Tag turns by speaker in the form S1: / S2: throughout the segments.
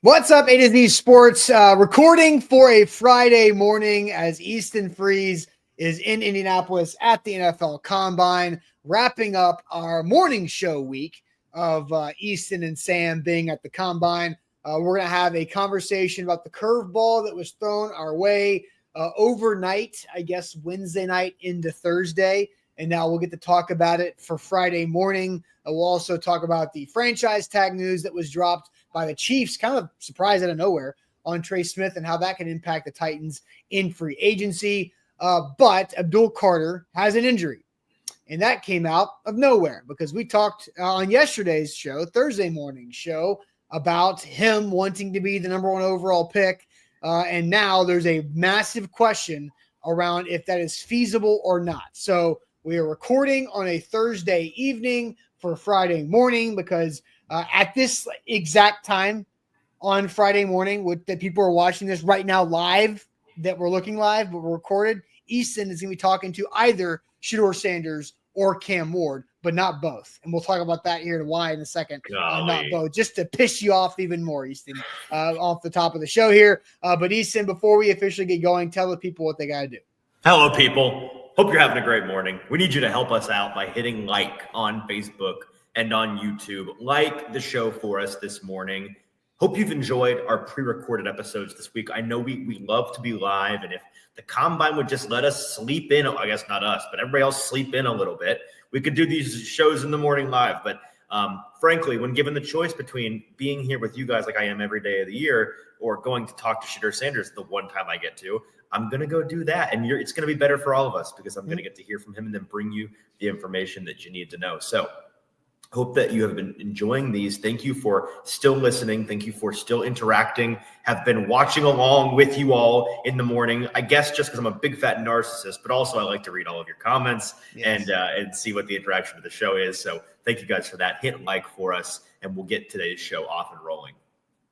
S1: What's up, A to Z Sports? Recording for a Friday morning as Easton Freeze is in Indianapolis at the NFL Combine, wrapping up our morning show week of Easton and Sam being at the Combine. We're going to have a conversation about the curveball that was thrown our way overnight, I guess Wednesday night into Thursday. And now we'll get to talk about it for Friday morning. We'll also talk about the franchise tag news that was dropped by the Chiefs, kind of surprised out of nowhere, on Trey Smith and how that can impact the Titans in free agency. But Abdul Carter has an injury, and that came out of nowhere because we talked on yesterday's show, Thursday morning show, about him wanting to be the number one overall pick. And now there's a massive question around if that is feasible or not. So we are recording on a Thursday evening for Friday morning because at this exact time on Friday morning, that people are watching this right now live, that we're looking live, but we're recorded, Easton is going to be talking to either Shedeur Sanders or Cam Ward, but not both. And we'll talk about that here and why in a second. Not both, just to piss you off even more, Easton, off the top of the show here. But Easton, before we officially get going, tell the people what they got to do.
S2: Hello, people. Hope you're having a great morning. We need you to help us out by hitting like on Facebook and on YouTube. Like the show for us this morning. Hope you've enjoyed our pre-recorded episodes this week. I know we love to be live, and if the Combine would just let us sleep in, I guess not us, but everybody else sleep in a little bit, we could do these shows in the morning live. But frankly, when given the choice between being here with you guys like I am every day of the year or going to talk to Shedeur Sanders the one time I get to, I'm going to go do that. And it's going to be better for all of us because I'm going to get to hear from him and then bring you the information that you need to know. So hope that you have been enjoying these. Thank you for still listening. Thank you for still interacting, have been watching along with you all in the morning. I guess just because I'm a big fat narcissist, but also I like to read all of your comments and see what the interaction of the show is. So thank you guys for that. Hit like for us, and we'll get today's show off and rolling.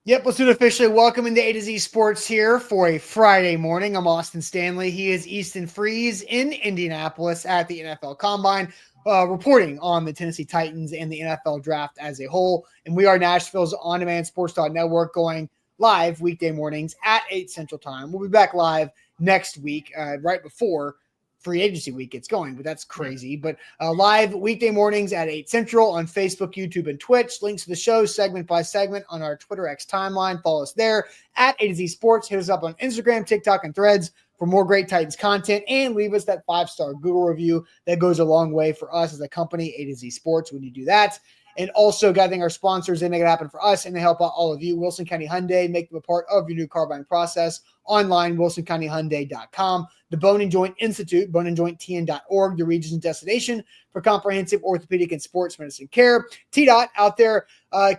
S1: Yep, let's do it officially. Welcome into A to Z Sports here for a Friday morning. I'm Austin Stanley. He is Easton Freeze in Indianapolis at the NFL Combine, reporting on the Tennessee Titans and the NFL draft as a whole. And we are Nashville's on-demand sports network, going live weekday mornings at 8 Central Time. We'll be back live next week, right before free agency week gets going, but that's crazy. But live weekday mornings at 8 Central on Facebook, YouTube, and Twitch. Links to the show segment by segment on our Twitter X timeline. Follow us there at A to Z Sports. Hit us up on Instagram, TikTok, and Threads for more great Titans content, and leave us that 5-star Google review. That goes a long way for us as a company, A to Z Sports, when you do that. And also, got to thank our sponsors. They make it happen for us, and they help out all of you. Wilson County Hyundai, make them a part of your new car buying process. Online, wilsoncountyhyundai.com. The Bone and Joint Institute, boneandjointtn.org, the region's destination for comprehensive orthopedic and sports medicine care. TDot out there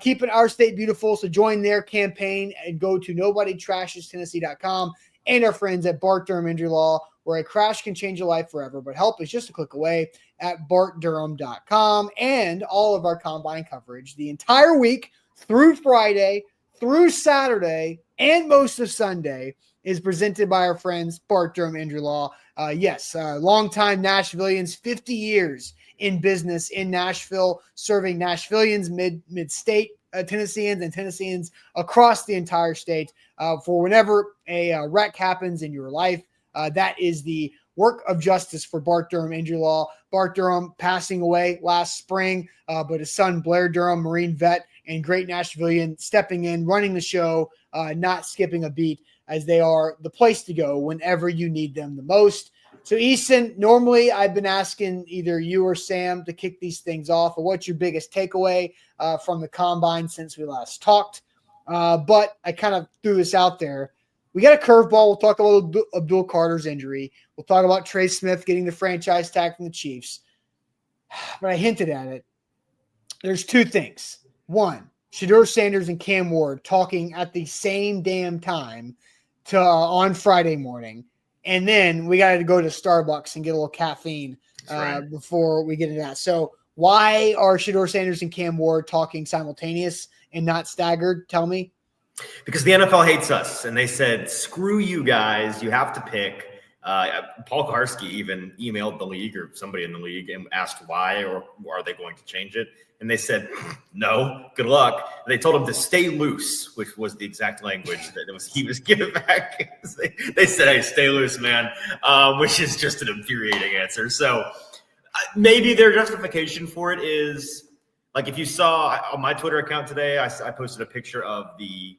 S1: keeping our state beautiful, so join their campaign and go to nobodytrashestennessee.com. And our friends at Bart Durham Injury Law, where a crash can change your life forever, but help is just a click away at bartdurham.com. And all of our Combine coverage the entire week through Friday, through Saturday, and most of Sunday is presented by our friends Bart Durham Injury Law. Longtime Nashvillians, 50 years in business in Nashville, serving Nashvillians, mid-state Tennesseans and Tennesseans across the entire state for whenever a wreck happens in your life. That is the work of justice for Bart Durham Injury Law. Bart Durham passing away last spring, but his son Blair Durham, Marine vet and great Nashvillian, stepping in, running the show, not skipping a beat, as they are the place to go whenever you need them the most. So, Easton, normally I've been asking either you or Sam to kick these things off. Or what's your biggest takeaway from the Combine since we last talked? But I kind of threw this out there. We got a curveball. We'll talk about Abdul Carter's injury. We'll talk about Trey Smith getting the franchise tag from the Chiefs. But I hinted at it. There's two things. One, Shedeur Sanders and Cam Ward talking at the same damn time on Friday morning. And then we got to go to Starbucks and get a little caffeine before we get into that. So why are Shedeur Sanders and Cam Ward talking simultaneous and not staggered? Tell me.
S2: Because the NFL hates us, and they said, screw you guys. You have to pick. Paul Karski even emailed the league or somebody in the league and asked why, or are they going to change it? And they said, no, good luck. And they told him to stay loose, which was the exact language that he was given back. They said, hey, stay loose, man, which is just an infuriating answer. So maybe their justification for it is, like, if you saw on my Twitter account today, I posted a picture of the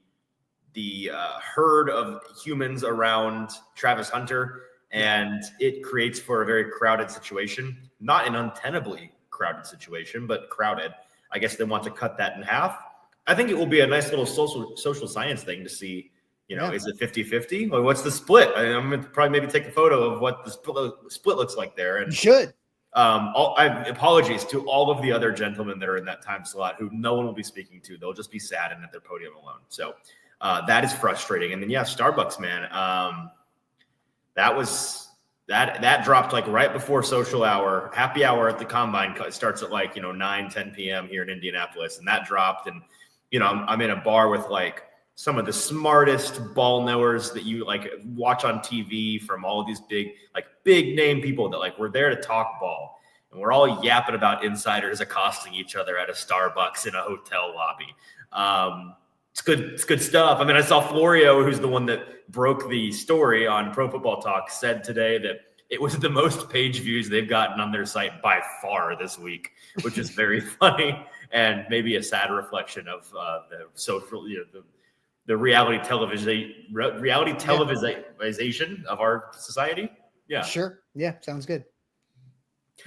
S2: herd of humans around Travis Hunter, and it creates for a very crowded situation, not an untenably crowded situation, but crowded. I guess they want to cut that in half. I think it will be a nice little social science thing to see, is it 50-50? Or what's the split? I'm going to probably maybe take a photo of what the split looks like there. And
S1: you should.
S2: Apologies to all of the other gentlemen that are in that time slot who no one will be speaking to. They'll just be sad and at their podium alone. So that is frustrating. And then, Starbucks, man, that dropped like right before social hour. Happy hour at the combine starts at 9-10 p.m. here in Indianapolis. And that dropped. And, I'm in a bar with like some of the smartest ball knowers that you watch on TV from all of these big name people that we're there to talk ball. And we're all yapping about insiders accosting each other at a Starbucks in a hotel lobby. It's good stuff. I mean, I saw Florio, who's the one that broke the story on Pro Football Talk, said today that it was the most page views they've gotten on their site by far this week, which is very funny and maybe a sad reflection of the social, the reality television of our society. Yeah,
S1: sure. Yeah, sounds good.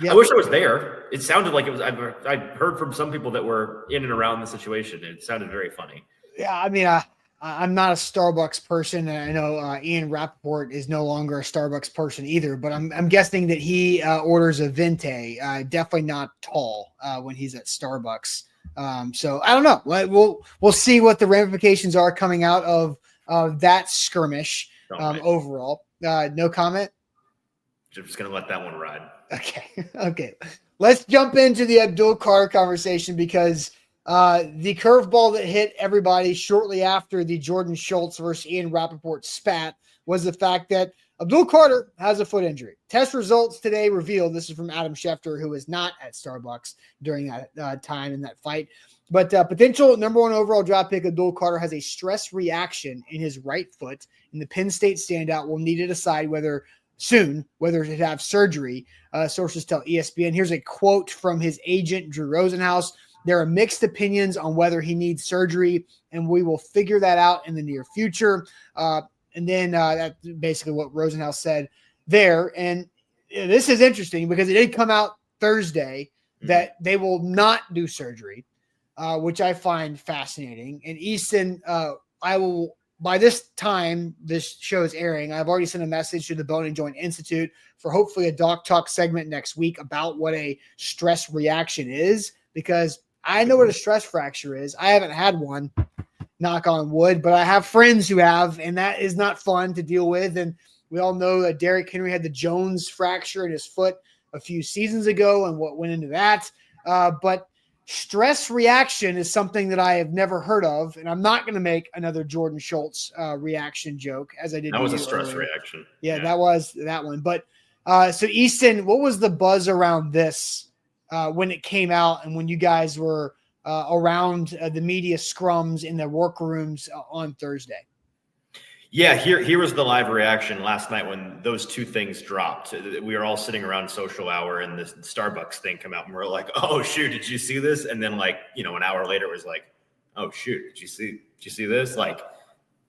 S1: Yeah.
S2: I wish I was there. It sounded like it was. I heard from some people that were in and around the situation. It sounded very funny.
S1: Yeah, I mean, I'm not a Starbucks person, and I know Ian Rappaport is no longer a Starbucks person either. But I'm guessing that he orders a Venti, definitely not tall when he's at Starbucks. So I don't know. We'll see what the ramifications are coming out of that skirmish overall. No comment.
S2: Just gonna let that one ride.
S1: Okay. Let's jump into the Abdul Carter conversation because the curveball that hit everybody shortly after the Jordan Schultz versus Ian Rappaport spat was the fact that Abdul Carter has a foot injury. Test results today revealed, this is from Adam Schefter, who was not at Starbucks during that time in that fight, but potential number 1 overall draft pick Abdul Carter has a stress reaction in his right foot, and the Penn State standout will need to decide whether to have surgery. Sources tell ESPN. Here's a quote from his agent, Drew Rosenhaus. There are mixed opinions on whether he needs surgery, and we will figure that out in the near future. And then that's basically what Rosenhaus said there. And this is interesting because it did come out Thursday that they will not do surgery, which I find fascinating. And Easton, I will, by this time this show is airing, I've already sent a message to the Bone and Joint Institute for hopefully a Doc Talk segment next week about what a stress reaction is, because I know what a stress fracture is. I haven't had one, knock on wood, but I have friends who have, and that is not fun to deal with. And we all know that Derrick Henry had the Jones fracture in his foot a few seasons ago and what went into that. But stress reaction is something that I have never heard of, and I'm not going to make another Jordan Schultz reaction joke as I did.
S2: That was a stress reaction.
S1: Yeah, that was that one. But so Easton, what was the buzz around this when it came out and when you guys were around the media scrums in the workrooms on Thursday?
S2: Yeah, here was the live reaction last night when those two things dropped. We were all sitting around social hour and this Starbucks thing came out and we're like, oh shoot, did you see this? And then an hour later it was like, oh shoot, did you see this? Like,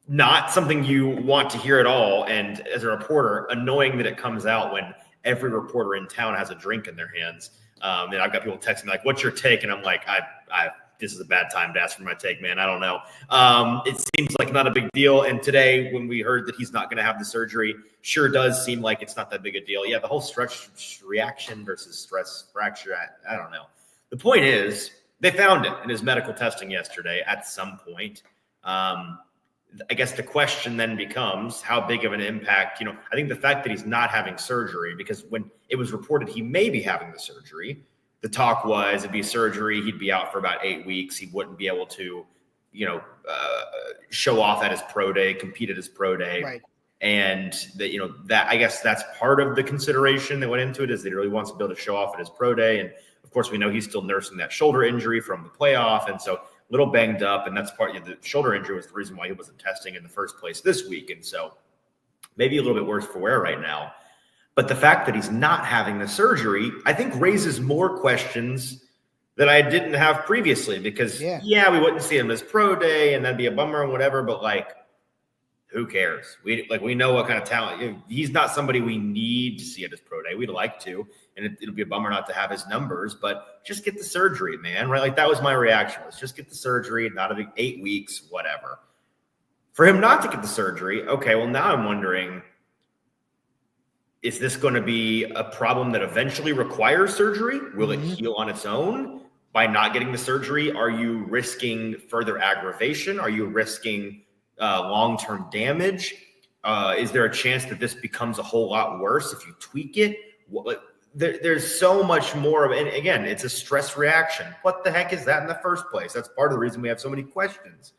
S2: not something you want to hear at all. And as a reporter, annoying that it comes out when every reporter in town has a drink in their hands. And I've got people texting me like, what's your take? And I'm like, this is a bad time to ask for my take, man. I don't know. It seems like not a big deal. And today, when we heard that he's not going to have the surgery, sure does seem like it's not that big a deal. Yeah, the whole stress reaction versus stress fracture, I don't know. The point is, they found it in his medical testing yesterday at some point. I guess the question then becomes how big of an impact, I think the fact that he's not having surgery, because when it was reported he may be having the surgery, the talk was it'd be surgery. He'd be out for about 8 weeks. He wouldn't be able to, show off at his pro day, compete at his pro day.
S1: Right.
S2: And that, that I guess that's part of the consideration that went into it, is that he really wants to be able to show off at his pro day. And of course, we know he's still nursing that shoulder injury from the playoff. And so a little banged up. And that's part of the shoulder injury was the reason why he wasn't testing in the first place this week. And so maybe a little bit worse for wear right now. But the fact that he's not having the surgery, I think, raises more questions that I didn't have previously, because we wouldn't see him as pro day and that'd be a bummer and whatever, but who cares? We know what kind of talent. He's not somebody we need to see at his pro day. We'd like to, and it'll be a bummer not to have his numbers, but just get the surgery, man. Right? That was my reaction. Was just get the surgery, not 8 weeks, whatever. For him not to get the surgery, okay, well, now I'm wondering, is this going to be a problem that eventually requires surgery? Will it heal on its own? By not getting the surgery, are you risking further aggravation? Are you risking long-term damage? Is there a chance that this becomes a whole lot worse if you tweak it? There's so much more of it. And again, it's a stress reaction. What the heck is that in the first place? That's part of the reason we have so many questions.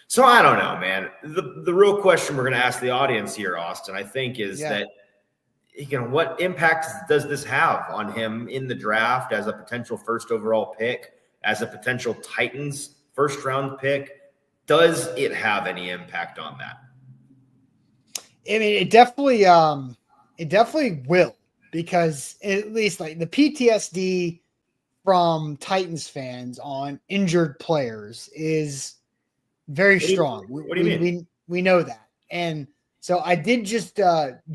S2: So I don't know, man. The real question we're going to ask the audience here, Austin, I think, is that, what impact does this have on him in the draft as a potential first overall pick, as a potential Titans first round pick? Does it have any impact on that?
S1: I mean, it definitely will, because at least the PTSD from Titans fans on injured players is very strong.
S2: What do you mean?
S1: We know that. And so I did just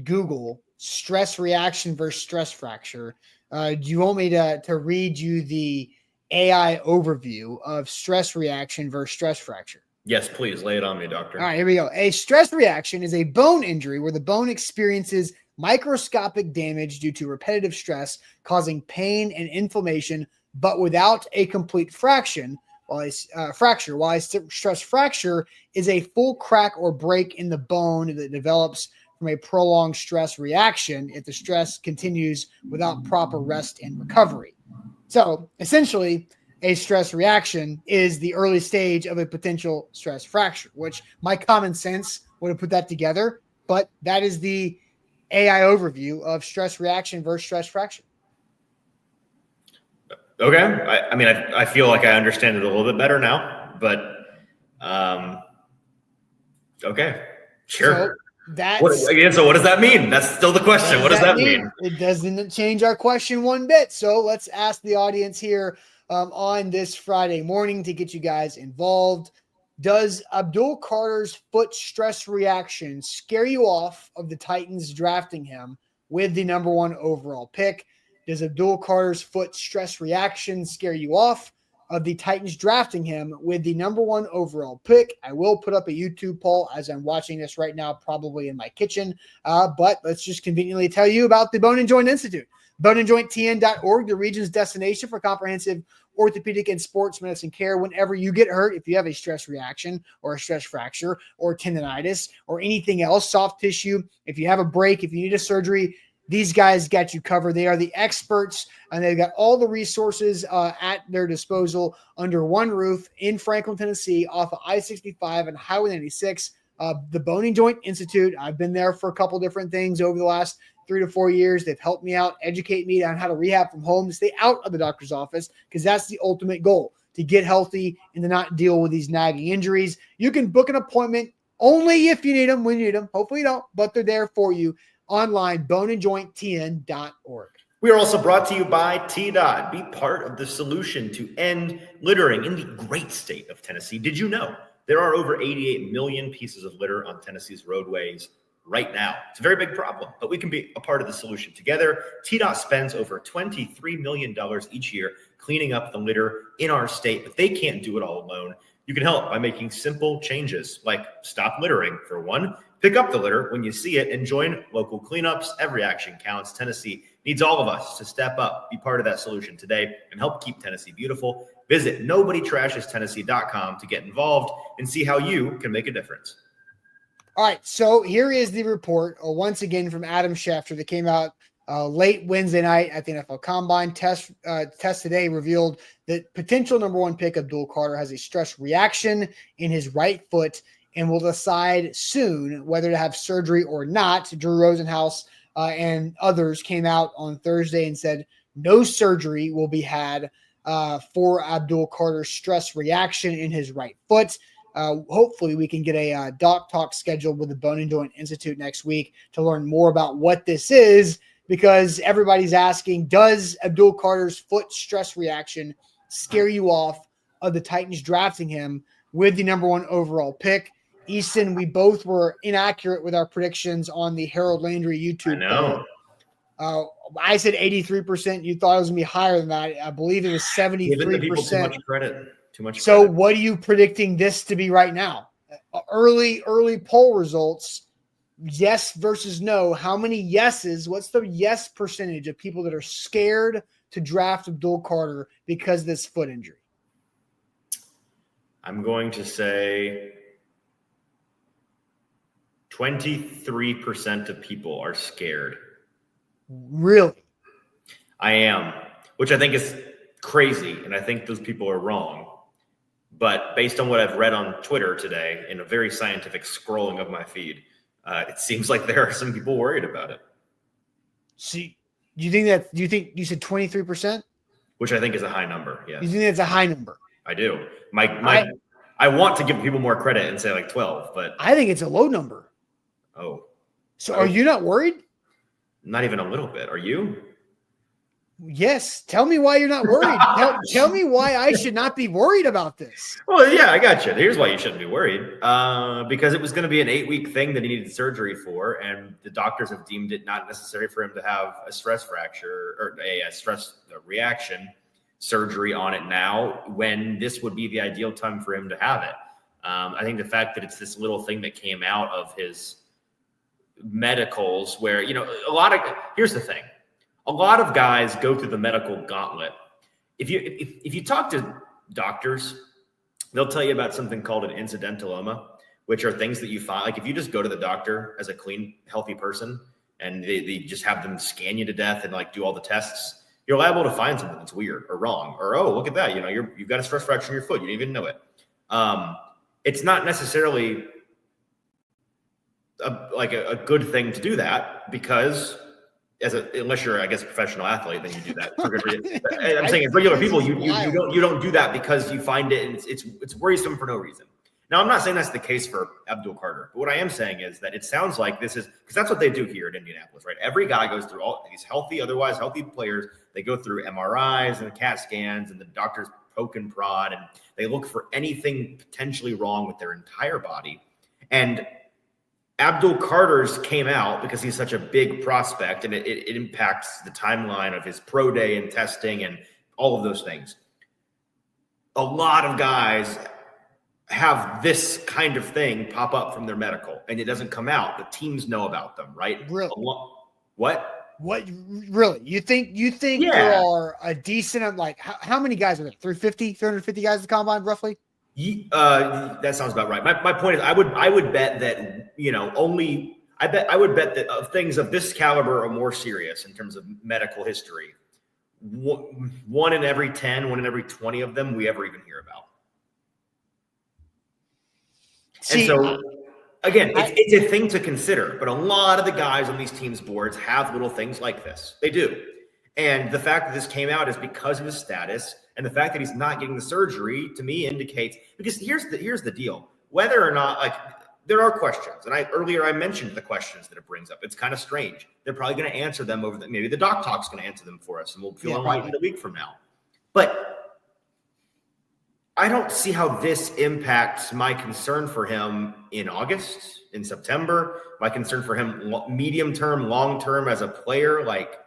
S1: Google stress reaction versus stress fracture. Do you want me to read you the AI overview of stress reaction versus stress fracture?
S2: Yes, please. Lay it on me, doctor.
S1: All right, here we go. A stress reaction is a bone injury where the bone experiences microscopic damage due to repetitive stress, causing pain and inflammation, but without a complete fracture. While a stress fracture is a full crack or break in the bone that develops from a prolonged stress reaction if the stress continues without proper rest and recovery. So essentially, a stress reaction is the early stage of a potential stress fracture, which my common sense would have put that together. But that is the AI overview of stress reaction versus stress fracture.
S2: Okay. I feel like I understand it a little bit better now, but okay, sure. So what does that mean? That's still the question. What does that mean?
S1: It doesn't change our question one bit. So let's ask the audience here on this Friday morning to get you guys involved. Does Abdul Carter's foot stress reaction scare you off of the Titans drafting him with the number 1 overall pick? Does Abdul Carter's foot stress reaction scare you off of the Titans drafting him with the number 1 overall pick? I will put up a YouTube poll as I'm watching this right now, probably in my kitchen. But let's just conveniently tell you about the Bone and Joint Institute. boneandjointtn.org, the region's destination for comprehensive orthopedic and sports medicine care whenever you get hurt. If you have a stress reaction or a stress fracture or tendonitis or anything else, soft tissue, if you have a break, if you need a surgery, these guys got you covered. They are the experts, and they've got all the resources at their disposal under one roof in Franklin, Tennessee, off of I-65 and Highway 96. The Bone and Joint Institute, I've been there for a couple different things over the last 3 to 4 years. They've helped me out, educate me on how to rehab from home, to stay out of the doctor's office, because that's the ultimate goal, to get healthy and to not deal with these nagging injuries. You can book an appointment only if you need them, when you need them. Hopefully you don't, but they're there for you online, boneandjointtn.org.
S2: We are also brought to you by TDot. Be part of the solution to end littering in the great state of Tennessee. Did you know there are over 88 million pieces of litter on Tennessee's roadways right now? It's a very big problem, but we can be a part of the solution together. TDOT spends over $23 million each year cleaning up the litter in our state, but they can't do it all alone. You can help by making simple changes, like stop littering for one, pick up the litter when you see it, and join local cleanups. Every action counts. Tennessee needs all of us to step up, be part of that solution today, and help keep Tennessee beautiful. Visit nobodytrashestennessee.com to get involved and see how you can make a difference.
S1: All right, so here is the report, once again, from Adam Schefter that came out late Wednesday night at the NFL Combine. Test today revealed that potential number 1 pick Abdul Carter has a stress reaction in his right foot and will decide soon whether to have surgery or not. Drew Rosenhaus and others came out on Thursday and said no surgery will be had for Abdul Carter's stress reaction in his right foot. Hopefully we can get a doc talk scheduled with the Bone and Joint Institute next week to learn more about what this is, because everybody's asking, does Abdul Carter's foot stress reaction scare you off of the Titans drafting him with the number 1 overall pick? Easton, we both were inaccurate with our predictions on the Harold Landry YouTube poll. I said 83%. You thought it was going to be higher than that. I believe it was 73%.
S2: Giving the people too much credit.
S1: So what are you predicting this to be right now? Early poll results, yes versus no. How many yeses? What's the yes percentage of people that are scared to draft Abdul Carter because of this foot injury?
S2: I'm going to say 23% of people are scared.
S1: Really?
S2: I am, which I think is crazy, and I think those people are wrong. But based on what I've read on Twitter today, in a very scientific scrolling of my feed, it seems like there are some people worried about it.
S1: See, you think you said 23%?
S2: Which I think is a high number, yes.
S1: You think that's a high number?
S2: I do. I want to give people more credit and say like 12, but
S1: I think it's a low number.
S2: Oh.
S1: So are you not worried?
S2: Not even a little bit. Are you?
S1: Yes. Tell me why you're not worried. Tell me why I should not be worried about this.
S2: Well, yeah, I got you. Here's why you shouldn't be worried. Because it was going to be an 8-week thing that he needed surgery for, and the doctors have deemed it not necessary for him to have a stress fracture or a stress reaction surgery on it now, when this would be the ideal time for him to have it. I think the fact that it's this little thing that came out of his medicals where, here's the thing. A lot of guys go through the medical gauntlet. If you talk to doctors, they'll tell you about something called an incidentaloma, which are things that you find. Like if you just go to the doctor as a clean, healthy person and they just have them scan you to death and like do all the tests, you're liable to find something that's weird or wrong, or, oh, look at that. You've got a stress fracture in your foot. You didn't even know it. It's not necessarily a good thing to do that, because unless you're, I guess, a professional athlete, then you do that for good reason. I'm saying as regular people, you don't do that because you find it and it's worrisome for no reason. Now, I'm not saying that's the case for Abdul Carter, but what I am saying is that it sounds like this is, because that's what they do here at Indianapolis, right? Every guy goes through all these otherwise healthy players. They go through MRIs and CAT scans, and the doctors poke and prod, and they look for anything potentially wrong with their entire body. And Abdul Carter's came out because he's such a big prospect, and it impacts the timeline of his pro day and testing and all of those things. A lot of guys have this kind of thing pop up from their medical, and it doesn't come out. The teams know about them, right?
S1: Really?
S2: What?
S1: Really? You think
S2: Yeah.
S1: There are a decent, like, how many guys are there? 350 guys at the combine, roughly?
S2: That sounds about right. My point is, I would bet that, I would bet that things of this caliber are more serious in terms of medical history. One in every 10, 1 in every 20 of them we ever even hear about. And so, again, it's a thing to consider, but a lot of the guys on these teams' boards have little things like this. They do. And the fact that this came out is because of his status, and the fact that he's not getting the surgery, to me, indicates, because here's the deal. Whether or not, like, there are questions, and earlier I mentioned the questions that it brings up. It's kind of strange. They're probably going to answer them maybe the doc talk's going to answer them for us, and we'll feel enlightened a week from now. But I don't see how this impacts my concern for him in August, in September, my concern for him medium term, long term as a player. Like,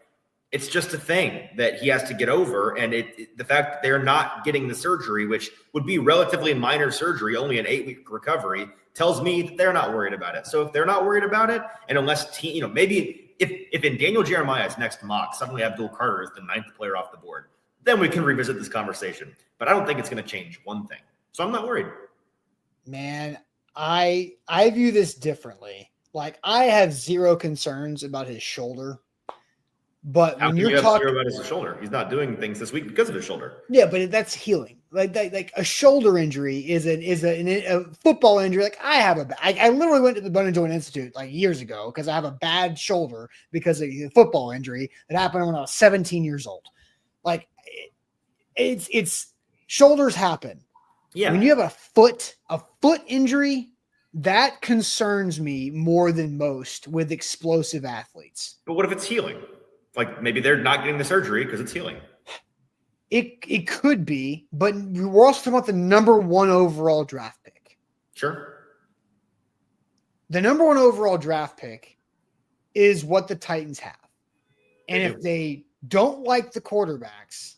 S2: it's just a thing that he has to get over. And the fact that they're not getting the surgery, which would be relatively minor surgery, only an 8-week recovery, tells me that they're not worried about it. So if they're not worried about it, and unless maybe if in Daniel Jeremiah's next mock, suddenly Abdul Carter is the 9th player off the board, then we can revisit this conversation. But I don't think it's going to change one thing. So I'm not worried.
S1: Man, I view this differently. Like, I have zero concerns about his shoulder. But
S2: How
S1: when
S2: can
S1: you're
S2: you
S1: talking
S2: about his shoulder, he's not doing things this week because of his shoulder.
S1: Yeah, but that's healing. like a shoulder injury is a football injury. Like I literally went to the Bone and Joint Institute like years ago because I have a bad shoulder because of a football injury that happened when I was 17 years old. Like it's shoulders happen.
S2: Yeah.
S1: When you have a foot injury, that concerns me more than most with explosive athletes.
S2: But what if it's healing? Like maybe they're not getting the surgery because it's healing.
S1: It could be, but we're also talking about the number 1 overall draft pick.
S2: Sure.
S1: The number 1 overall draft pick is what the Titans have. And if they don't like the quarterbacks,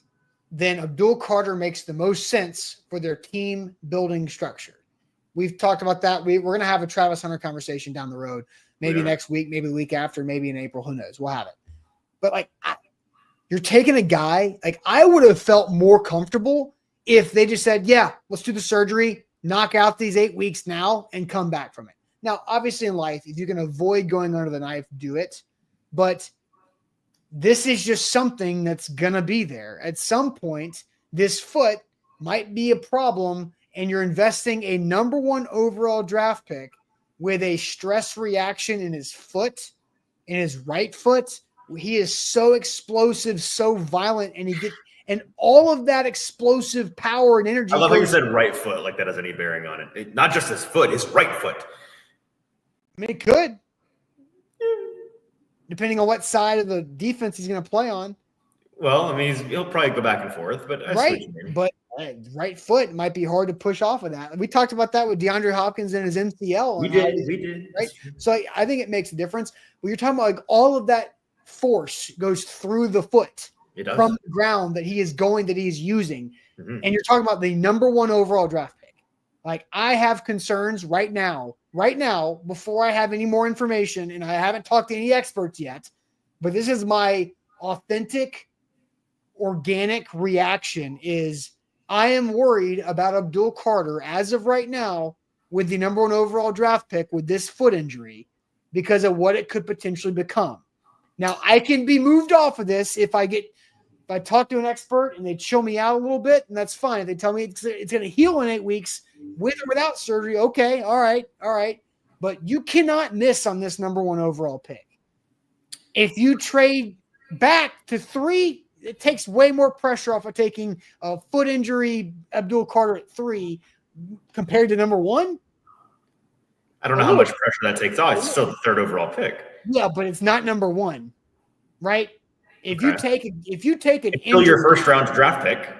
S1: then Abdul Carter makes the most sense for their team building structure. We've talked about that. We're going to have a Travis Hunter conversation down the road, maybe next week, maybe the week after, maybe in April. Who knows? We'll have it. But like, you're taking a guy, like I would have felt more comfortable if they just said, yeah, let's do the surgery, knock out these 8 weeks now and come back from it. Now, obviously in life, if you can avoid going under the knife, do it. But this is just something that's going to be there. At some point, this foot might be a problem and you're investing a number 1 overall draft pick with a stress reaction in his foot, in his right foot. He is so explosive, so violent, and all of that explosive power and energy.
S2: I love how you said right foot, like that has any bearing on it. Not just his foot, his right foot.
S1: I mean, it could, depending on what side of the defense he's going to play on.
S2: Well, I mean, he'll probably go back and forth, but I see what you mean.
S1: But right foot might be hard to push off of that. We talked about that with DeAndre Hopkins and his MCL.
S2: We did.
S1: Right. So I think it makes a difference. But you're talking about like all of that force goes through the foot from the ground that he is using. Mm-hmm. And you're talking about the number 1 overall draft pick. Like I have concerns right now, before I have any more information, and I haven't talked to any experts yet, but this is my authentic, organic reaction is I am worried about Abdul Carter as of right now with the number 1 overall draft pick with this foot injury because of what it could potentially become. Now, I can be moved off of this if I talk to an expert and they chill me out a little bit, and that's fine. If they tell me it's going to heal in 8 weeks with or without surgery, okay, all right. But you cannot miss on this number 1 overall pick. If you trade back to 3, it takes way more pressure off of taking a foot injury Abdul Carter at 3 compared to number 1.
S2: I don't know how much pressure that takes off. It's still the 3rd overall pick.
S1: Yeah, but it's not number 1, right? If you take an
S2: it's still your first round draft pick.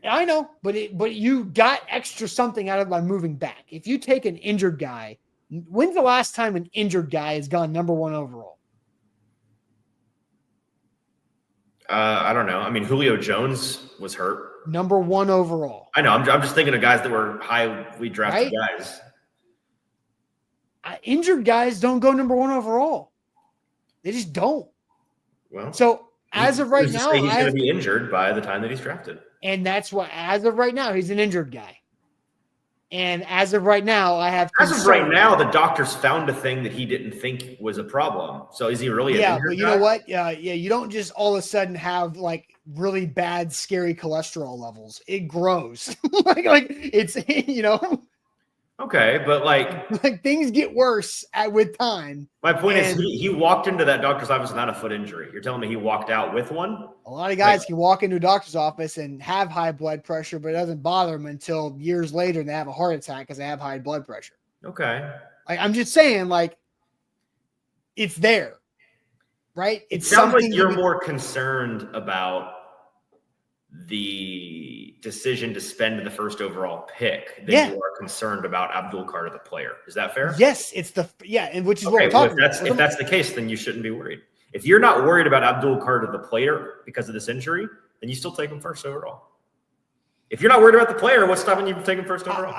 S1: I know, but you got extra something out of it by moving back. If you take an injured guy, when's the last time an injured guy has gone number 1 overall?
S2: I don't know. I mean, Julio Jones was hurt.
S1: Number 1 overall.
S2: I know. I'm just thinking of guys that were highly drafted guys.
S1: Injured guys don't go number 1 overall. They just don't.
S2: Well,
S1: so as of right now,
S2: he's going to be injured by the time that he's drafted.
S1: And that's what, as of right now, he's an injured guy. And as of right now, I have.
S2: As of right now, the doctors found a thing that he didn't think was a problem. So is he really?
S1: Yeah, but you know what? Yeah, you don't just all of a sudden have like really bad, scary cholesterol levels. It grows. like it's
S2: Okay, but like
S1: things get worse with time.
S2: My point is he walked into that doctor's office without a foot injury. You're telling me he walked out with one?
S1: A lot of guys can walk into a doctor's office and have high blood pressure, but it doesn't bother them until years later and they have a heart attack because they have high blood pressure.
S2: Okay.
S1: I'm just saying, it's there, right?
S2: It sounds like you're more concerned about the decision to spend the first overall pick than you are concerned about Abdul Carter, the player. Is that fair?
S1: Yes, and which is what we're talking about.
S2: If that's the case, then you shouldn't be worried. If you're not worried about Abdul Carter, the player, because of this injury, then you still take him first overall. If you're not worried about the player, what's stopping you from taking first overall?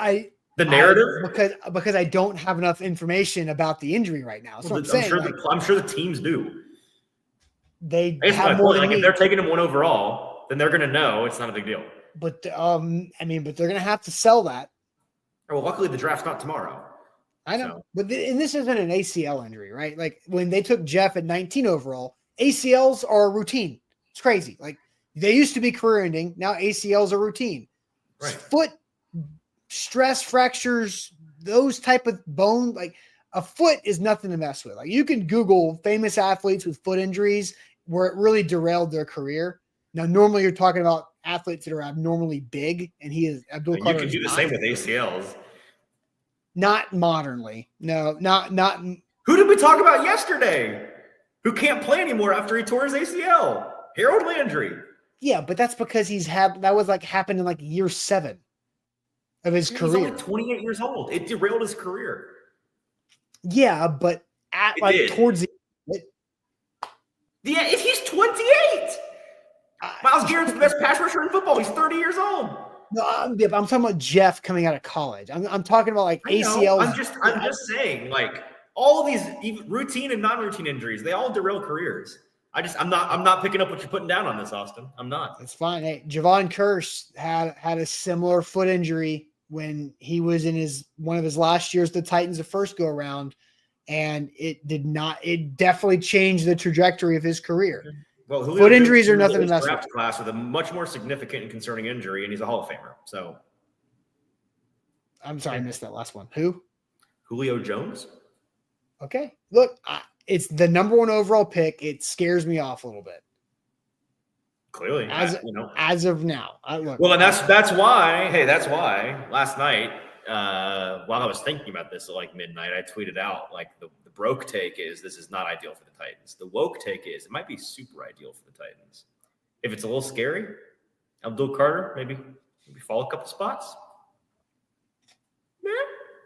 S2: The narrative?
S1: Because I don't have enough information about the injury right now. So
S2: I'm sure the teams do.
S1: They have more than
S2: if they're taking him 1 overall, then they're going to know it's not a big deal.
S1: But they're going to have to sell that.
S2: Well, luckily the draft's not tomorrow.
S1: I know, but and this isn't an ACL injury, right? Like when they took Jeff at 19 overall, ACLs are routine. It's crazy. Like they used to be career ending. Now ACLs are routine.
S2: Right.
S1: Foot stress fractures, those type of bone, like a foot is nothing to mess with. Like you can Google famous athletes with foot injuries where it really derailed their career. Now, normally you're talking about athletes that are abnormally big, and Abdul Carter.
S2: You can do the same with ACLs.
S1: Not modernly. No, not.
S2: Who did we talk about yesterday? Who can't play anymore after he tore his ACL? Harold Landry.
S1: Yeah, but that's because that was like happened in like year 7 of his career.
S2: He's only 28 years old. It derailed his career.
S1: Yeah, but towards the
S2: yeah, if he's 28. Myles Garrett's the best pass rusher in football. He's 30 years old.
S1: No, I'm talking about Jeff coming out of college. I'm talking about like ACL.
S2: I'm just saying, like all these even routine and non-routine injuries, they all derail careers. I'm not picking up what you're putting down on this, Austin. I'm not.
S1: That's fine. Hey, Javon Curse had a similar foot injury when he was in one of his last years, the Titans, the first go around, and it definitely changed the trajectory of his career.
S2: Well,
S1: foot injuries are nothing to mess with.
S2: Class with a much more significant and concerning injury, and he's a Hall of Famer. So,
S1: I'm sorry, I missed that last one. Who?
S2: Julio Jones.
S1: Okay, look, it's the number 1 overall pick. It scares me off a little bit.
S2: Clearly,
S1: as of now.
S2: Well, and that's why. Hey, that's why last night, while I was thinking about this at like midnight, I tweeted out like the broke take is this is not ideal for the Titans. The woke take is it might be super ideal for the Titans. If it's a little scary, Abdul Carter maybe fall a couple spots.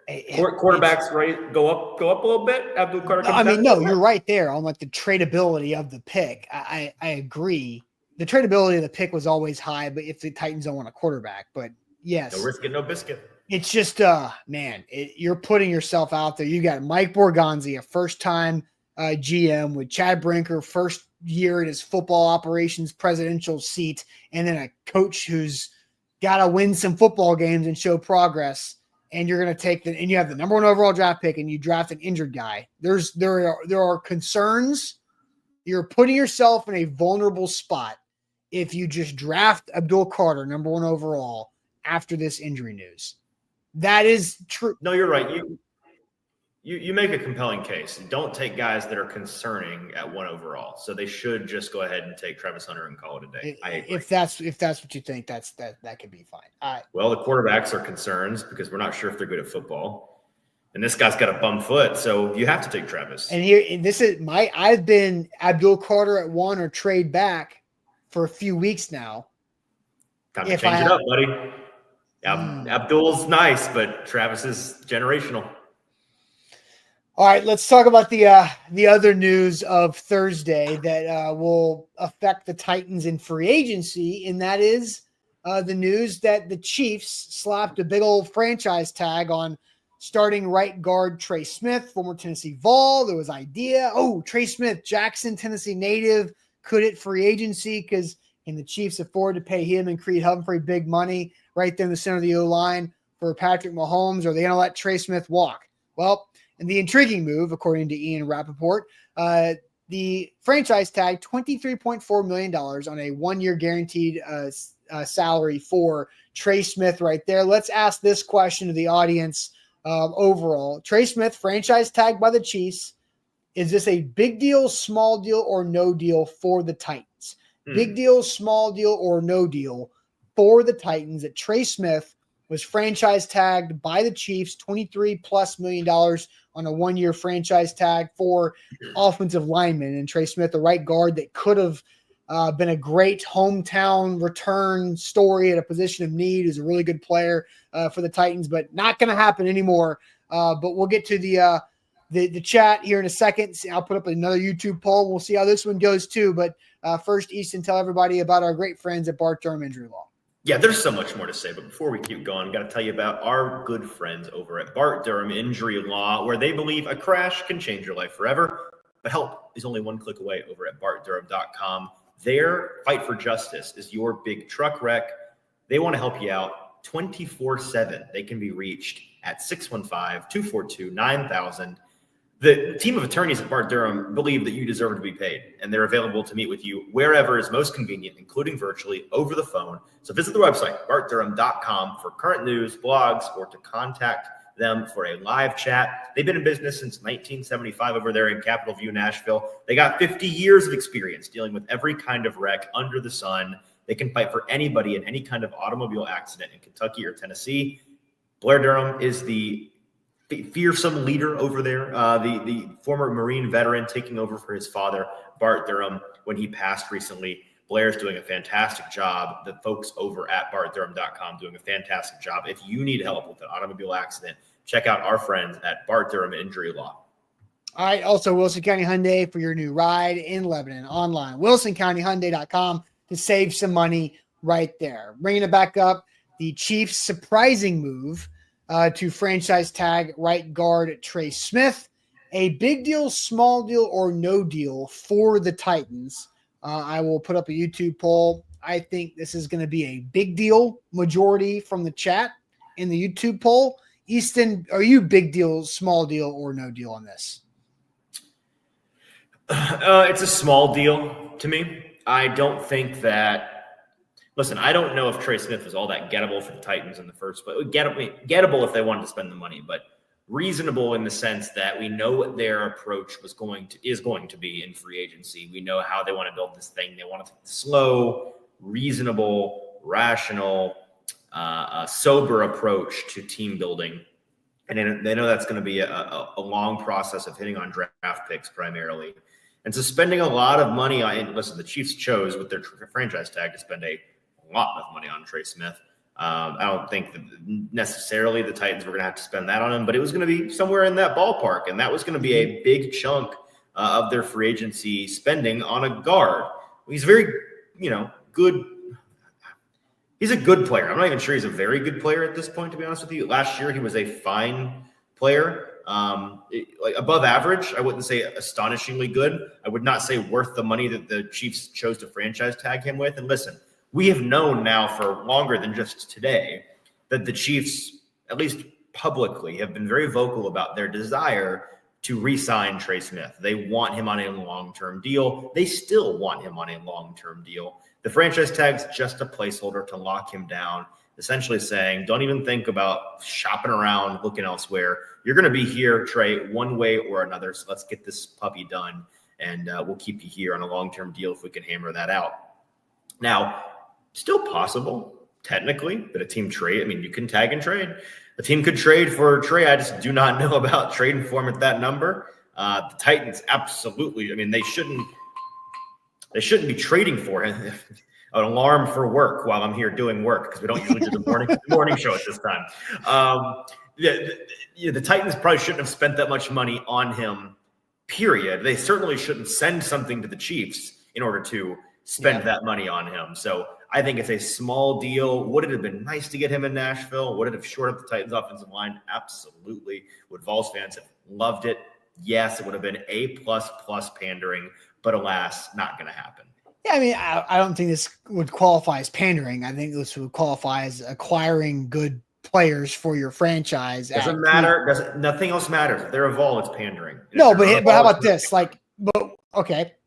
S2: Quarterbacks right go up a little bit. Abdul Carter.
S1: You're right there on like the tradability of the pick. I agree. The tradability of the pick was always high, but if the Titans don't want a quarterback, but yes,
S2: no risk it, no biscuit.
S1: It's just, you're putting yourself out there. You got Mike Borgonzi, a first-time GM with Chad Brinker, first year in his football operations presidential seat, and then a coach who's got to win some football games and show progress. And you're going to and you have the number 1 overall draft pick, and you draft an injured guy. There are concerns. You're putting yourself in a vulnerable spot if you just draft Abdul Carter, number 1 overall, after this injury news. That is true.
S2: No, you're right. You make a compelling case. Don't take guys that are concerning at 1 overall. So they should just go ahead and take Travis Hunter and call it a day. I agree.
S1: If that's what you think, that could be fine.
S2: Well, the quarterbacks are concerns because we're not sure if they're good at football. And this guy's got a bum foot, so you have to take Travis.
S1: And I've been Abdul Carter at 1 or trade back for a few weeks now.
S2: Time to change it up, buddy. Abdul's nice, but Travis is generational.
S1: All right, let's talk about the other news of Thursday that will affect the Titans in free agency, and that is the news that the Chiefs slapped a big old franchise tag on starting right guard Trey Smith, former Tennessee Vol. There was idea, Trey Smith, Jackson, Tennessee native, could hit free agency because the Chiefs afford to pay him and Creed Humphrey big money right there in the center of the O-line for Patrick Mahomes. Are they going to let Trey Smith walk? Well, and the intriguing move, according to Ian Rappaport, the franchise tag $23.4 million on a 1-year guaranteed salary for Trey Smith right there. Let's ask this question to the audience overall. Trey Smith, franchise tag by the Chiefs. Is this a big deal, small deal, or no deal for the Titans? Big deal, small deal, or no deal for the Titans that Trey Smith was franchise tagged by the Chiefs, $23+ million on a 1-year franchise tag for offensive linemen. And Trey Smith, the right guard that could have been a great hometown return story at a position of need, is a really good player for the Titans, but not going to happen anymore. But we'll get to the chat here in a second. I'll put up another YouTube poll. We'll see how this one goes too. But first, Easton, tell everybody about our great friends at Bart Durham Injury Law.
S2: Yeah, there's so much more to say, but before we keep going, got to tell you about our good friends over at Bart Durham Injury Law, where they believe a crash can change your life forever, but help is only 1 click away over at bartdurham.com. Their fight for justice is your big truck wreck. They want to help you out 24/7. They can be reached at 615-242-9000. The team of attorneys at Bart Durham believe that you deserve to be paid, and they're available to meet with you wherever is most convenient, including virtually over the phone. So visit the website, bartdurham.com, for current news, blogs, or to contact them for a live chat. They've been in business since 1975 over there in Capitol View, Nashville. They got 50 years of experience dealing with every kind of wreck under the sun. They can fight for anybody in any kind of automobile accident in Kentucky or Tennessee. Blair Durham is the fearsome leader over there, the former Marine veteran taking over for his father, Bart Durham, when he passed recently. Blair's doing a fantastic job. The folks over at bartdurham.com doing a fantastic job. If you need help with an automobile accident, check out our friends at Bart Durham Injury Law.
S1: All right. Also, Wilson County Hyundai for your new ride in Lebanon online. WilsonCountyHyundai.com to save some money right there. Bringing it back up, the Chiefs' surprising move to franchise tag right guard Trey Smith. A big deal, small deal, or no deal for the Titans. I will put up a YouTube poll. I think this is going to be a big deal. Majority from the chat in the YouTube poll. Easton, are you big deal, small deal, or no deal on this?
S2: It's a small deal to me. I don't think that. Listen, I don't know if Trey Smith was all that gettable for the Titans in the first place. Gettable if they wanted to spend the money, but reasonable in the sense that we know what their approach is going to be in free agency. We know how they want to build this thing. They want to take the slow, reasonable, rational, sober approach to team building. And they know that's going to be a long process of hitting on draft picks primarily. And so spending a lot of money on, listen, the Chiefs chose with their franchise tag to spend a lot of money on Trey Smith. I don't think that necessarily the Titans were going to have to spend that on him, but it was going to be somewhere in that ballpark. And that was going to be a big chunk of their free agency spending on a guard. He's very, good. He's a good player. I'm not even sure he's a very good player at this point, to be honest with you. Last year, he was a fine player, like above average. I wouldn't say astonishingly good. I would not say worth the money that the Chiefs chose to franchise tag him with. And listen, we have known now for longer than just today that the Chiefs, at least publicly, have been very vocal about their desire to re-sign Trey Smith. They want him on a long-term deal. They still want him on a long-term deal. The franchise tag's just a placeholder to lock him down, essentially saying, don't even think about shopping around, looking elsewhere. You're going to be here, Trey, one way or another. So let's get this puppy done, and we'll keep you here on a long-term deal if we can hammer that out. Now, still possible, technically, that a team trade. You can tag and trade. A team could trade for Trey. I just do not know about trading for him at that number. The Titans, absolutely. They shouldn't be trading for him. An alarm for work while I'm here doing work, because we don't usually do the morning show at this time. The Titans probably shouldn't have spent that much money on him, period. They certainly shouldn't send something to the Chiefs in order to spend that money on him. So I think it's a small deal. Would it have been nice to get him in Nashville? Would it have shored up the Titans offensive line? Absolutely. Would Vols fans have loved it? Yes, it would have been A++ pandering, but alas, not going to happen.
S1: Yeah, I don't think this would qualify as pandering. I think this would qualify as acquiring good players for your franchise.
S2: Doesn't matter. Nothing else matters. If they're a Vol, it's pandering.
S1: No, but how about this?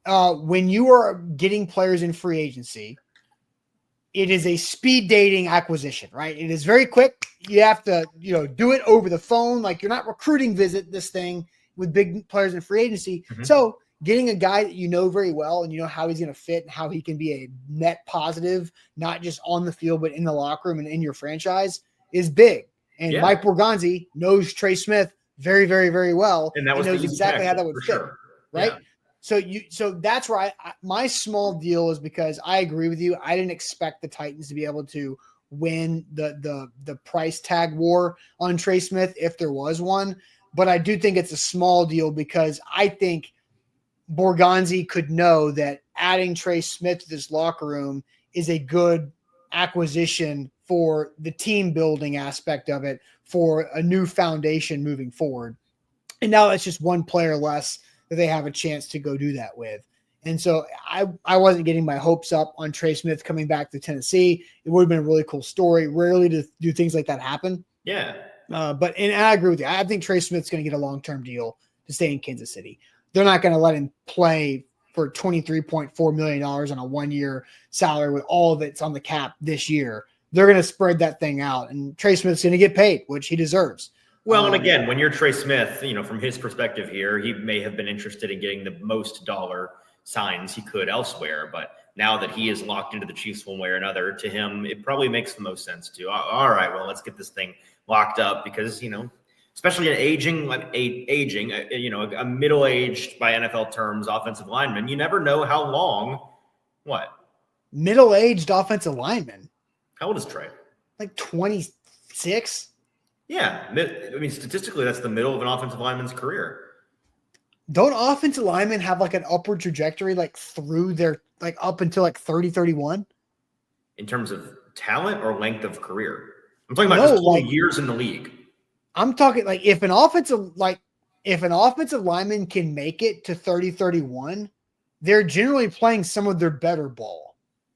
S1: When you are getting players in free agency, it is a speed dating acquisition, right? It is very quick. You have to, do it over the phone. Like, you're not recruiting this thing with big players in free agency. Mm-hmm. So getting a guy that you know very well and you know how he's going to fit and how he can be a net positive, not just on the field, but in the locker room and in your franchise, is big. And Mike Borgonzi knows Trey Smith very, very, very well. And knows exactly how that would fit, sure. Right? Yeah. So that's where my small deal is, because I agree with you. I didn't expect the Titans to be able to win the price tag war on Trey Smith if there was one. But I do think it's a small deal, because I think Borgonzi could know that adding Trey Smith to this locker room is a good acquisition for the team building aspect of it, for a new foundation moving forward. And now it's just one player less that they have a chance to go do that with. And so I wasn't getting my hopes up on Trey Smith coming back to Tennessee. It would have been a really cool story. Rarely do things like that happen.
S2: Yeah.
S1: But I agree with you. I think Trey Smith's going to get a long-term deal to stay in Kansas City. They're not going to let him play for $23.4 million on a 1-year salary with all of it's on the cap this year. They're going to spread that thing out, and Trey Smith's going to get paid, which he deserves.
S2: Well, and again, when you're Trey Smith, from his perspective here, he may have been interested in getting the most dollar signs he could elsewhere. But now that he is locked into the Chiefs one way or another, to him, it probably makes the most sense to, all right, well, let's get this thing locked up because, especially an a middle-aged by NFL terms offensive lineman, you never know how long. What?
S1: Middle-aged offensive lineman.
S2: How old is Trey?
S1: Like 26.
S2: Yeah. Statistically, that's the middle of an offensive lineman's career.
S1: Don't offensive linemen have like an upward trajectory through their up until 30, 31?
S2: In terms of talent or length of career? I'm talking about just total years in the league. I'm talking
S1: if an offensive lineman can make it to 30, 31, they're generally playing some of their better ball.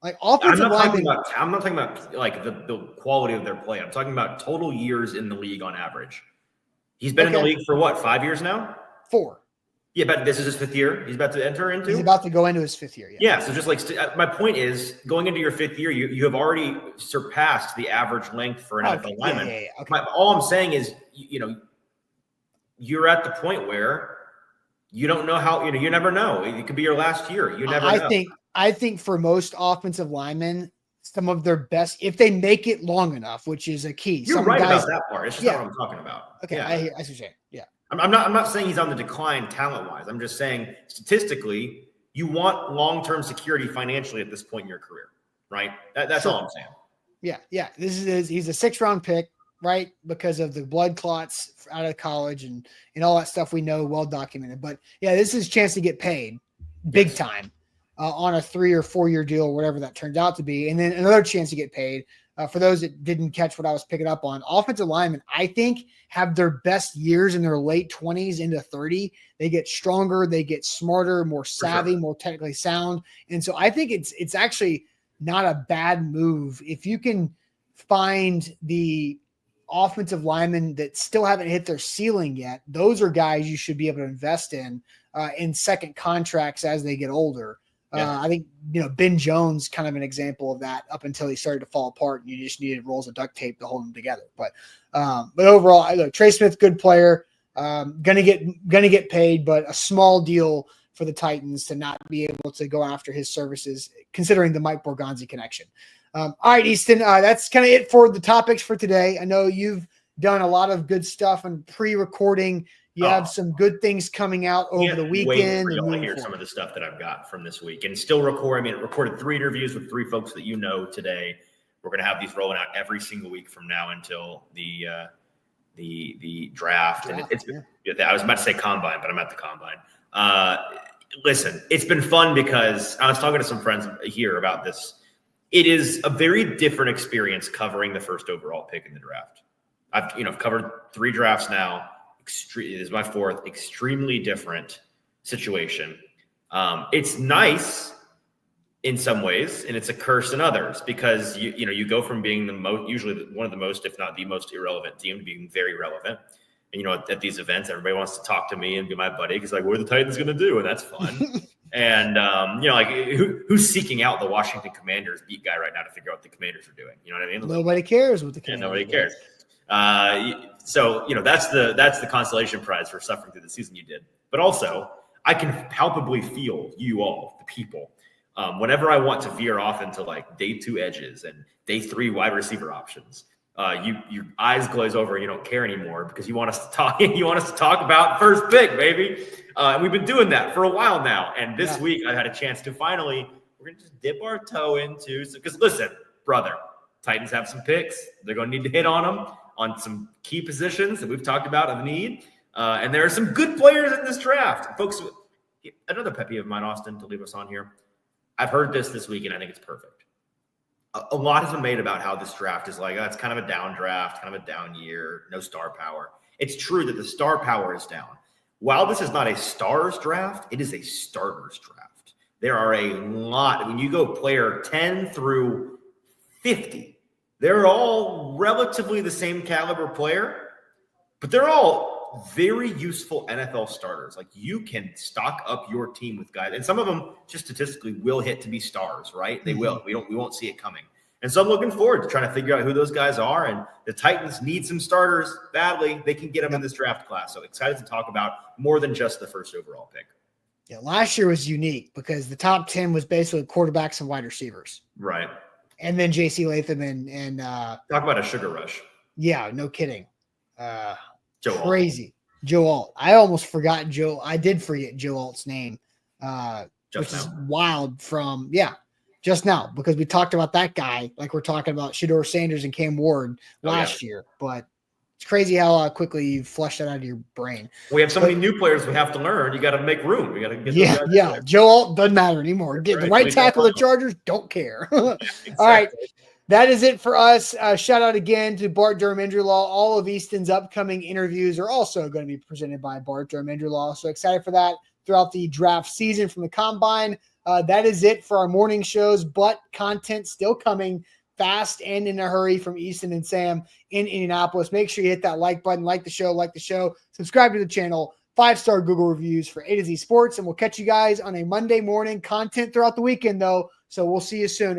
S1: I'm not talking about the quality of their play. I'm talking about total years in the league on average. He's been in the league for what, 5 years now? 4.
S2: Yeah, but this is his 5th year he's about to enter into?
S1: He's about to go into his 5th year,
S2: yeah. So just my point is, going into your 5th year, you have already surpassed the average length for an NFL lineman.
S1: Yeah. Okay.
S2: All I'm saying is, you're at the point where you don't know how, you never know. It could be your last year. You never know.
S1: I think for most offensive linemen, some of their best, if they make it long enough, which is a key.
S2: You're right about that part. It's just not what I'm talking about.
S1: Okay,
S2: yeah.
S1: I see what you're saying. Yeah.
S2: I'm not saying he's on the decline talent-wise. I'm just saying statistically, you want long-term security financially at this point in your career, right? That's all I'm saying.
S1: Yeah. He's a 6th-round pick, right? Because of the blood clots out of college and all that stuff we know, well documented. But yeah, this is his chance to get paid big time. On a 3 or 4 year deal, or whatever that turns out to be. And then another chance to get paid. For those that didn't catch what I was picking up on, offensive linemen, I think, have their best years in their late 20s into 30. They get stronger, they get smarter, more savvy, more technically sound. And so I think it's actually not a bad move. If you can find the offensive linemen that still haven't hit their ceiling yet, those are guys you should be able to invest in second contracts as they get older. I think, Ben Jones, kind of an example of that up until he started to fall apart and you just needed rolls of duct tape to hold them together. But overall, Trey Smith, good player, gonna get paid, but a small deal for the Titans to not be able to go after his services, considering the Mike Borgonzi connection. All right, Easton, that's kind of it for the topics for today. I know you've done a lot of good stuff and pre-recording. You have some good things coming out over the weekend.
S2: I want to hear some of the stuff that I've got from this week, and still recorded 3 interviews with 3 folks that today. We're going to have these rolling out every single week from now until the draft. And I was about to say combine, but I'm at the combine. Listen, it's been fun because I was talking to some friends here about this. It is a very different experience covering the first overall pick in the draft. I've covered 3 drafts now. It is my 4th, extremely different situation. It's nice in some ways, and it's a curse in others because you go from being usually one of the most, if not the most irrelevant team, to being very relevant. And at these events, everybody wants to talk to me and be my buddy because what are the Titans going to do? And that's fun. And who's seeking out the Washington Commanders beat guy right now to figure out what the Commanders are doing? You know what I mean?
S1: Nobody cares what the Commanders.
S2: Nobody cares. So that's the consolation prize for suffering through the season you did. But also, I can palpably feel you all, the people, whenever I want to veer off into day 2 edges and day 3 wide receiver options. Your eyes glaze over and you don't care anymore because you want us to talk. You want us to talk about first pick, baby. And we've been doing that for a while now. And this week I had a chance to finally. We're gonna just dip our toe into because listen, brother, Titans have some picks. They're gonna need to hit on them on some key positions that we've talked about of need. And there are some good players in this draft. Folks, another pet peeve of mine, Austin, to leave us on here. I've heard this week, and I think it's perfect. A lot has been made about how this draft is it's kind of a down draft, kind of a down year, no star power. It's true that the star power is down. While this is not a stars draft, it is a starters draft. There are a lot. When you go player 10 through 50, they're all relatively the same caliber player, but they're all all very useful NFL starters. Like, you can stock up your team with guys, and some of them just statistically will hit to be stars, right? They will. We won't see it coming. And so I'm looking forward to trying to figure out who those guys are. And the Titans need some starters badly. They can get them in this draft class. So excited to talk about more than just the first overall pick.
S1: Yeah, last year was unique because the top 10 was basically quarterbacks and wide receivers.
S2: Right.
S1: And then J.C. Latham and
S2: talk about a sugar rush.
S1: Yeah, no kidding.
S2: Joe
S1: crazy. Alt. Joe Alt. I almost forgot Joe. I did forget Joe Alt's name, which is wild from, just now, because we talked about that guy like we're talking about Shedeur Sanders and Cam Ward last year. But it's crazy how quickly you flush that out of your brain.
S2: We have so many new players we have to learn. You got to make room. We got to get
S1: Joe Alt doesn't matter anymore. Get the right tackle of the Chargers, don't care. Exactly. All right. That is it for us. Shout out again to Bart Durham Injury Law. All of Easton's upcoming interviews are also going to be presented by Bart Durham Injury Law. So excited for that throughout the draft season from the Combine. That is it for our morning shows, but content still coming fast and in a hurry from Easton and Sam in Indianapolis. Make sure you hit that like button, like the show, subscribe to the channel, 5-star Google reviews for A to Z Sports, and we'll catch you guys on a Monday morning. Content throughout the weekend, though, so we'll see you soon.